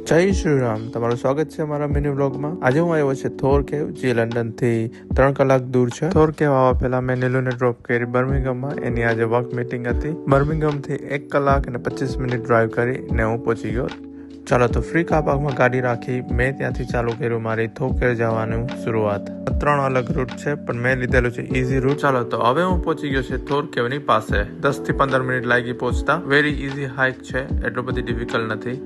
જય શ્રી રામ, તમારું સ્વાગત છે અમારા મિની વ્લોગમાં। આજે હું આવ્યો છે થોર કેવ, જે લંડનથી 3 કલાક દૂર છે। થોર કેવ આવવા પહેલા મેં નીલુને ડ્રોપ કરી બર્મિંગહામમાં। એની આજે વર્ક મીટિંગ હતી। બર્મિંગહામથી 1 કલાક અને 25 મિનિટ ડ્રાઈવ કરીને હું પહોંચી ગયો। ચાલો તો ફ્રી કાર પાર્કમાં ગાડી રાખી મેં ત્યાંથી ચાલુ કર્યું મારી થોર કેવ જવાનું શરૂઆત। 3 અલગ રૂટ છે, પણ મેં લીધેલું છે ઈઝી રૂટ। ચાલો તો હવે હું પહોંચી ગયો છે થોર કેવની પાસે। 10 થી 15 મિનિટ લાગી પહોંચતા। વેરી ઈઝી હાઇક છે, એટલું બધી ડિફિકલ્ટ નથી।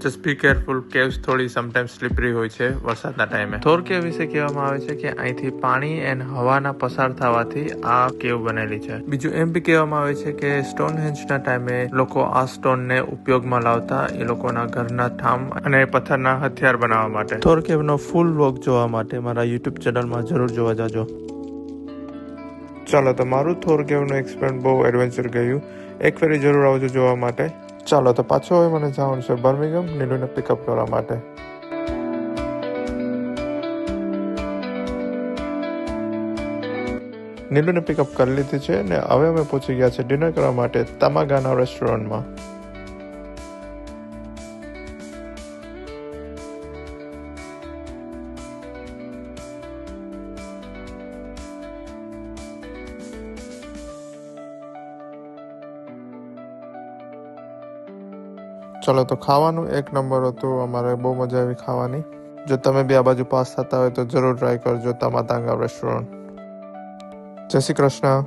જસ્ટ બી કેરફુલ, કેવ્સ થોડી સમટાઈમ્સ સ્લીપરી હોય છે વરસાદના ટાઈમે। થોર કેવ વિશે કહેવામાં આવે છે કે અહીંથી પાણી એન્ડ હવાના પસાર થવાથી આ કેવ બનેલી છે। બીજું એમ બી કહેવામાં આવે છે કે સ્ટોનહેન્જના ટાઈમે લોકો આ સ્ટોનને ઉપયોગમાં લાવતા એ લોકોના ઘરના ઠામ અને પથ્થરના હથિયાર બનાવવા માટે। થોર કેવનો ફૂલ વ્લોગ જોવા માટે મારા યુટ્યુબ ચેનલમાં જરૂર જોવા જાજો। ચાલો તો મારું થોર કેવનું એક્સપિરિયન્સ બહુ એડવેન્ચર ગયું। એક ફેરી જરૂર આવજો જોવા માટે। ચાલો તો પાછો હવે મને જવાનું છે બર્મિંગહામ નીલુને પિકઅપ કરવા માટે। નીલુને પિકઅપ કરી લીધી છે ને હવે અમે પહોંચી ગયા છે ડિનર કરવા માટે તમાગાના રેસ્ટોરન્ટમાં। ચાલો તો ખાવાનું એક નંબર હતું, અમારે બહુ મજા આવી ખાવાની। જો તમે બી આ બાજુ પાસ થતા હોય તો જરૂર ટ્રાય કરજો તમાગાના રેસ્ટોરન્ટ। જય શ્રી કૃષ્ણ।